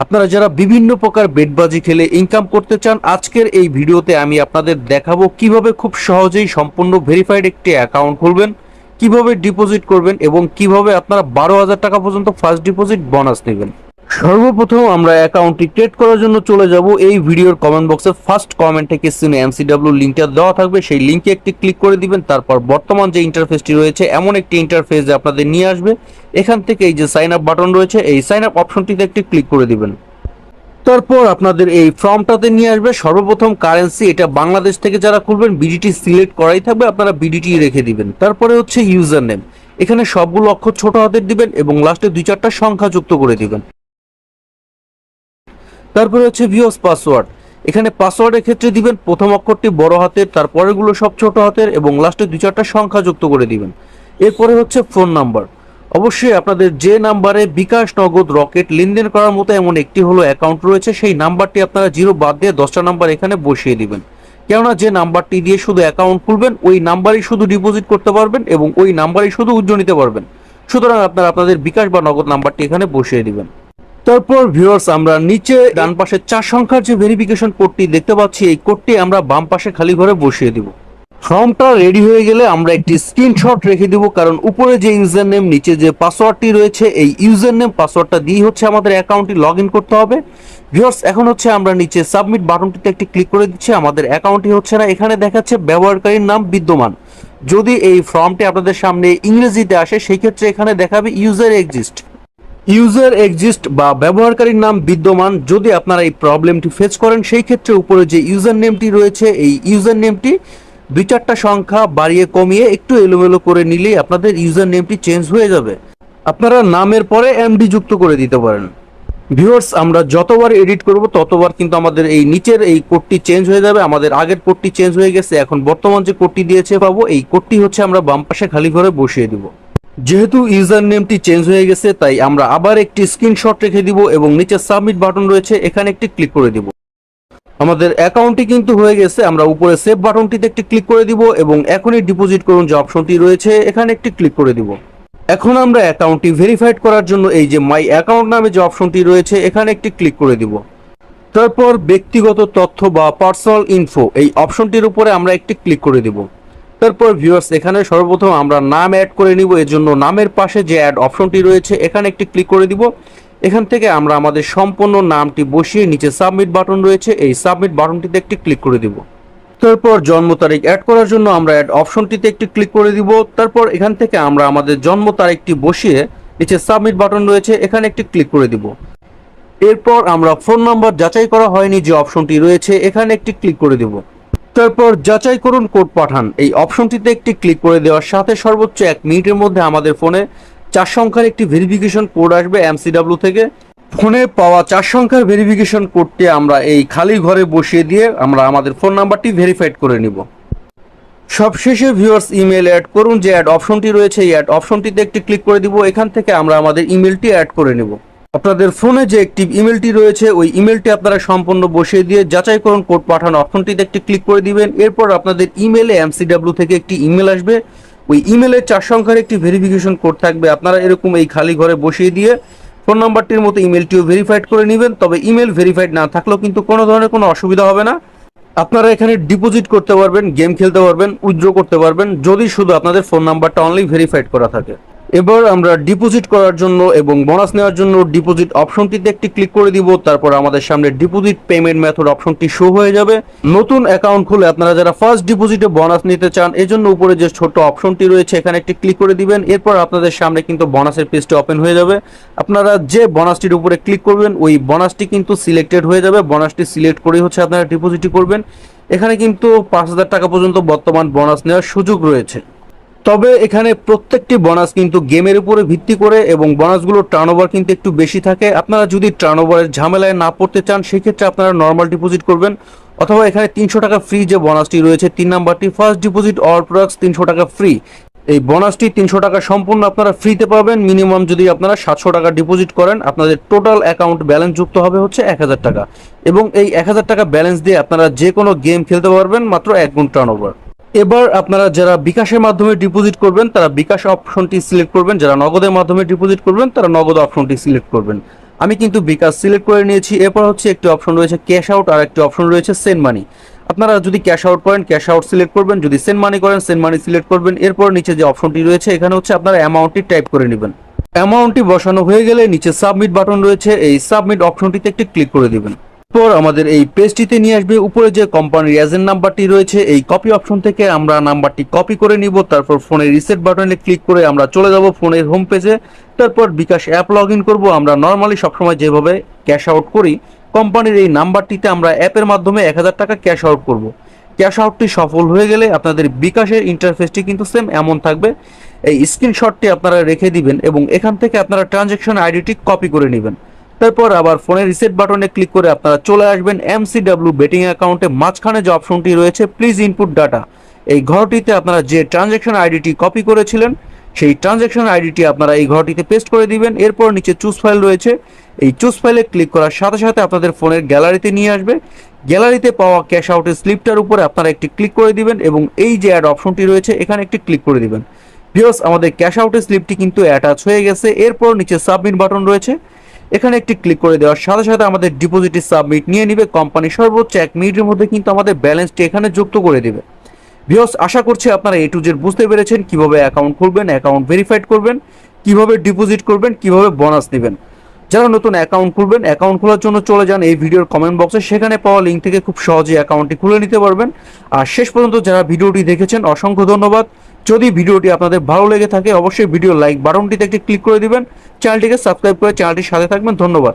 আপনারা যারা বিভিন্ন প্রকার বেটবাজি খেলে ইনকাম করতে চান, আজকের এই ভিডিওতে আমি আপনাদের দেখাবো কিভাবে খুব সহজেই সম্পূর্ণ ভেরিফাইড একটি অ্যাকাউন্ট খুলবেন, কিভাবে ডিপোজিট করবেন এবং কিভাবে আপনারা 12,000 টাকা পর্যন্ত ফার্স্ট ডিপোজিট বোনাস নেবেন। সর্বপ্রথম আমরা অ্যাকাউন্টটি ক্রিয়েট করার জন্য চলে যাব। এই ভিডিওর কমেন্ট বক্সে ফার্স্ট কমেন্টে ক্রিয়েশন এমসিডব্লিউ লিঙ্কটা দেওয়া থাকবে, সেই লিঙ্কে একটি ক্লিক করে দিবেন। তারপর বর্তমান যে ইন্টারফেসটি রয়েছে এমন একটি ইন্টারফেস আপনাদের নিয়ে আসবে। এখান থেকে এই যে সাইন আপ বাটন রয়েছে, এই সাইন আপ অপশনটিতে একটি ক্লিক করে দিবেন। তারপর আপনাদের এই ফর্মটাতে নিয়ে আসবে। সর্বপ্রথম কারেন্সি, এটা বাংলাদেশ থেকে যারা খুলবেন বিডিটি সিলেক্ট করাই থাকবে, আপনারা বিডিটি রেখে দিবেন। তারপরে হচ্ছে ইউজার নেম, এখানে সবগুলো অক্ষর ছোট হাতের দিবেন এবং লাস্টে 2-4টা সংখ্যা যুক্ত করে দিবেন। তারপরে হচ্ছে ভিওস পাসওয়ার্ড, এখানে পাসওয়ার্ডের ক্ষেত্রে দিবেন প্রথম অক্ষরটি বড় হাতের, তারপরেগুলো সব ছোট হাতের এবং লাস্টে 2-4টা সংখ্যা যুক্ত করে দিবেন। এরপরে হচ্ছে ফোন নাম্বার, অবশ্যই আপনাদের যে নাম্বারে বিকাশ, নগদ, রকেট লেনদেন করার মতো এমন একটি হলো অ্যাকাউন্ট রয়েছে, সেই নাম্বারটি আপনারা জিরো বাদ দিয়ে 10টা নাম্বার এখানে বসিয়ে দিবেন। কেননা যে নাম্বারটি দিয়ে শুধু অ্যাকাউন্ট খুলবেন ওই নাম্বারই শুধু ডিপোজিট করতে পারবেন এবং ওই নাম্বারই শুধু উজ্জ্বল নিতে পারবেন। সুতরাং আপনারা আপনাদের বিকাশ বা নগদ নাম্বারটি এখানে বসিয়ে দিবেন। তারপর ভিউয়ার্স, আমরা নিচে ডান পাশে 4 সংখ্যার যে ভেরিফিকেশন কোডটি দেখতে পাচ্ছি, এই কোডটি আমরা বাম পাশে খালি ঘরে বসিয়ে দিব। ফর্মটা রেডি হয়ে গেলে আমরা একটি স্ক্রিনশট রেখে দিব, কারণ উপরে যে ইউজার নেম নিচে যে পাসওয়ার্ডটি রয়েছে এই ইউজার নেম পাসওয়ার্ডটা দিয়ে হচ্ছে আমাদের অ্যাকাউন্টটি লগ ইন করতে হবে। ভিউয়ার্স, এখন হচ্ছে আমরা নিচে সাবমিট বাটনটিতে একটি ক্লিক করে দিচ্ছি। আমাদের অ্যাকাউন্টটি হচ্ছে না, এখানে দেখাচ্ছে ব্যবহারকারীর নাম বিদ্যমান। যদি এই ফর্মটি আপনাদের সামনে ইংরেজিতে আসে সেই ক্ষেত্রে এখানে দেখাবে ইউজার এক্সিস্ট বা ব্যবহারকারীর নাম বিদ্যমান। যদি আপনারা এই প্রবলেমটি ফেস করেন সেই ক্ষেত্রে উপরে যে ইউজার নেমটি রয়েছে এই ইউজার নেমটি 2-4টা সংখ্যা বাড়িয়ে কমিয়ে একটু এলোমেলো করে নিলেই আপনাদের ইউজার নেমটি চেঞ্জ হয়ে যাবে। আপনারা নামের পরে এমডি যুক্ত করে দিতে পারেন। ভিউয়ার্স, আমরা যতবার এডিট করব ততবার কিন্তু আমাদের এই নিচের এই কোডটি চেঞ্জ হয়ে যাবে। আমাদের আগের কোডটি চেঞ্জ হয়ে গেছে, এখন বর্তমান যে কোডটি দিয়েছে পাবো, এই কোডটি হচ্ছে আমরা বাম পাশে খালি ঘরে বসিয়ে দিব। যেহেতু ইউজার নেমটি চেঞ্জ হয়ে গেছে তাই আমরা আবার একটি স্ক্রিনশট রেখে দিব এবং নিচে সাবমিট বাটন রয়েছে এখানে একটি ক্লিক করে দিব। আমাদের অ্যাকাউন্টটি কিন্তু হয়ে গেছে। আমরা উপরে সেভ বাটনটিতে একটি ক্লিক করে দিব এবং এখনই ডিপোজিট করুন যে অপশনটি রয়েছে এখানে একটি ক্লিক করে দিব। এখন আমরা অ্যাকাউন্টটি ভেরিফাইড করার জন্য এই যে মাই অ্যাকাউন্ট নামে যে অপশনটি রয়েছে এখানে একটি ক্লিক করে দিব। তারপর ব্যক্তিগত তথ্য বা পার্সোনাল ইনফো এই অপশনটির উপরে আমরা একটি ক্লিক করে দিব। তারপর ভিউয়ার্স, এখানে সর্বপ্রথম আমরা নাম অ্যাড করে নিব। এর জন্য নামের পাশে যে অ্যাড অপশনটি রয়েছে এখানে একটি ক্লিক করে দিব। এখান থেকে আমরা আমাদের সম্পূর্ণ নামটি বসিয়ে নিচে সাবমিট বাটন রয়েছে এই সাবমিট বাটনটিতে একটি ক্লিক করে দিব। তারপর জন্ম তারিখ অ্যাড করার জন্য আমরা অ্যাড অপশনটিতে একটি ক্লিক করে দিব। তারপর এখান থেকে আমরা আমাদের জন্ম তারিখটি বসিয়ে নিচে সাবমিট বাটন রয়েছে এখানে একটি ক্লিক করে দিব। এরপর আমরা ফোন নাম্বার যাচাই করা হয়নি যে অপশনটি রয়েছে এখানে একটি ক্লিক করে দিব। তারপর যাচাই করুন কোড পাঠান এই অপশনটিতে একটি ক্লিক করে দেওয়ার সাথে সর্বোচ্চ 1 মিনিটের মধ্যে আমাদের ফোনে 4 সংখ্যার একটি ভেরিফিকেশন কোড আসবে এমসিডব্লিউ থেকে। ফোনে পাওয়া 4 সংখ্যার ভেরিফিকেশন কোডটি আমরা এই খালি ঘরে বসিয়ে দিয়ে আমরা আমাদের ফোন নাম্বারটি ভেরিফাইড করে নিব। সবশেষে ভিউয়ার্স, ইমেল অ্যাড করুন যে অ্যাড অপশনটি রয়েছে এই অ্যাড অপশনটিতে একটি ক্লিক করে দিব। এখান থেকে আমরা আমাদের ইমেলটি অ্যাড করে নেব। আপনাদের ফোনে যে অ্যাক্টিভ ইমেলটি রয়েছে ওই ইমেলটি আপনারা সম্পূর্ণ বসিয়ে দিয়ে যাচাই করুন কোড পাঠানো অপশনটিতে একটি ক্লিক করে দিবেন। এরপর আপনাদের ইমেলে এমসিডব্লিউ থেকে একটি ইমেল আসবে, ওই ইমেলে 4 সংখ্যার একটি ভেরিফিকেশন কোড থাকবে। আপনারা এরকম এই খালি ঘরে বসিয়ে দিয়ে ফোন নাম্বারটির মতো ইমেলটিও ভেরিফাইড করে নেবেন। তবে ইমেল ভেরিফাইড না থাকলেও কিন্তু কোনো ধরনের কোনো অসুবিধা হবে না। আপনারা এখানে ডিপোজিট করতে পারবেন, গেম খেলতে পারবেন, উইথড্র করতে পারবেন যদি শুধু আপনাদের ফোন নাম্বারটা অনলি ভেরিফাইড করা থাকে। এবার আমরা ডিপোজিট করার জন্য এবং বোনাস নেওয়ার জন্য ডিপোজিট অপশনটিতে একটি ক্লিক করে দিব। তারপর আমাদের সামনে ডিপোজিট পেমেন্ট মেথড অপশনটি শো হয়ে যাবে। নতুন অ্যাকাউন্ট খুলে আপনারা যারা ফার্স্ট ডিপোজিটে বোনাস নিতে চান এজন্য উপরে যে ছোট অপশনটি রয়েছে এখানে একটি ক্লিক করে দিবেন। এরপর আপনাদের সামনে কিন্তু বোনাসের পেজটি ওপেন হয়ে যাবে। আপনারা যে বোনাসটির উপরে ক্লিক করবেন ওই বোনাসটি কিন্তু সিলেক্টেড হয়ে যাবে। বোনাসটি সিলেক্ট করে হচ্ছে আপনারা ডিপোজিটই করবেন। এখানে কিন্তু 5,000 টাকা পর্যন্ত বর্তমান বোনাস নেওয়ার সুযোগ রয়েছে। তবে এখানে প্রত্যেকটি বোনাস কিন্তু গেমের উপরে ভিত্তি করে এবং বোনাসগুলোর টার্নওভার কিন্তু একটু বেশি থাকে। আপনারা যদি টার্নওভারের ঝামেলায় না পড়তে চান সেক্ষেত্রে আপনারা নর্মাল ডিপোজিট করবেন, অথবা এখানে 300 টাকা ফ্রি যে বোনাসটি রয়েছে 3 নাম্বারটি ফার্স্ট ডিপোজিট অল প্রোডাক্টস 300 টাকা ফ্রি, এই বোনাসটি 300 টাকা সম্পূর্ণ আপনারা ফ্রিতে পাবেন। মিনিমাম যদি আপনারা 700 টাকা ডিপোজিট করেন আপনাদের টোটাল অ্যাকাউন্ট ব্যালেন্স যুক্ত হবে হচ্ছে 1000 টাকা এবং এই 1000 টাকা ব্যালেন্স দিয়ে আপনারা যে কোনো গেম খেলতে পারবেন মাত্র 1 গুণ টার্নওভার। এবার আপনারা যারা বিকাশের মাধ্যমে ডিপোজিট করবেন তারা বিকাশ অপশনটি সিলেক্ট করবেন, যারা নগদের মাধ্যমে ডিপোজিট করবেন তারা নগদ অপশনটি সিলেক্ট করবেন। আমি কিন্তু বিকাশ সিলেক্ট করে নিয়েছি। এরপর হচ্ছে একটি অপশন রয়েছে ক্যাশ আউট আর একটি অপশন রয়েছে সেন্ড মানি। আপনারা যদি ক্যাশ আউট করেন ক্যাশ আউট সিলেক্ট করবেন, যদি সেন্ড মানি করেন সেন্ড মানি সিলেক্ট করবেন। এরপর নিচে যে অপশনটি রয়েছে এখানে হচ্ছে আপনারা অ্যামাউন্টটি টাইপ করে নেবেন। অ্যামাউন্টটি বসানো হয়ে গেলে নিচে সাবমিট বাটন রয়েছে, এই সাবমিট অপশনটিতে একটি ক্লিক করে দিবেন। পর আমাদের এই পেজটিতে নিয়ে আসবে। উপরে যে কোম্পানির এজেন্ট নাম্বারটি রয়েছে এই কপি অপশন থেকে আমরা নাম্বারটি কপি করে নিব। তারপর ফোনের রিসেট বাটনে ক্লিক করে আমরা চলে যাব ফোনের হোম পেজে। তারপর বিকাশ অ্যাপ লগ ইন করবো। আমরা নর্মালি সবসময় যেভাবে ক্যাশ আউট করি কোম্পানির এই নাম্বারটিতে আমরা অ্যাপের মাধ্যমে 1000 টাকা ক্যাশ আউট করব। ক্যাশ আউটটি সফল হয়ে গেলে আপনাদের বিকাশের ইন্টারফেসটি কিন্তু সেম এমন থাকবে। এই স্ক্রিনশটটি আপনারা রেখে দিবেন এবং এখান থেকে আপনারা ট্রানজ্যাকশন আইডিটি কপি করে নেবেন। তারপর আবার ফোনের রিসেট বাটনে ক্লিক করে আপনারা চলে আসবেন MCW বেটিং অ্যাকাউন্টে। মাঝখানে যে অপশনটি রয়েছে প্লিজ ইনপুট ডাটা, এই ঘরটিতে আপনারা যে ট্রানজ্যাকশন আইডিটি কপি করেছিলেন সেই ট্রানজ্যাকশন আইডিটি আপনারা এই ঘরটিতে পেস্ট করে দিবেন। এরপর নিচে চুজ ফাইল রয়েছে, এই চুজ ফাইলে ক্লিক করার সাথে সাথে আপনাদের ফোনের গ্যালারিতে নিয়ে আসবে। গ্যালারিতে পাওয়া ক্যাশ আউটের স্লিপটার উপরে আপনারা একটি ক্লিক করে দিবেন এবং এই যে অ্যাড অপশনটি রয়েছে এখানে একটি ক্লিক করে দিবেন। ভিউয়ার্স, আমাদের ক্যাশ আউটের স্লিপটি কিন্তু অ্যাটাচ হয়ে গেছে। এরপর নিচে সাবমিট বাটন রয়েছে, এখানে একটি ক্লিক করে দেওয়ার সাথে সাথে আমাদের ডিপোজিটটি সাবমিট নিয়ে নিবে। কোম্পানি সর্বোচ্চ 1 মিনিটের মধ্যে কিন্তু আমাদের ব্যালেন্সটি এখানে যুক্ত করে দেবে। ভিউয়ার্স, আশা করছি আপনারা A to Z বুঝতে পেরেছেন কিভাবে অ্যাকাউন্ট খুলবেন, অ্যাকাউন্ট ভেরিফাইড করবেন, কিভাবে ডিপোজিট করবেন, কিভাবে বোনাস নেবেন। যারা নতুন অ্যাকাউন্ট খুলবেন অ্যাকাউন্ট খোলার জন্য চলে যান এই ভিডিওর কমেন্ট বক্সে, সেখানে পাওয়া লিঙ্ক থেকে খুব সহজেই অ্যাকাউন্টটি খুলে নিতে পারবেন। আর শেষ পর্যন্ত যারা ভিডিওটি দেখেছেন অসংখ্য ধন্যবাদ। যদি ভিডিওটি আপনাদের ভালো লেগে থাকে অবশ্যই ভিডিও লাইক বাটনটিতে একটি ক্লিক করে দিবেন, চ্যানেলটিকে সাবস্ক্রাইব করে চ্যানেলটির সাথে থাকবেন। ধন্যবাদ।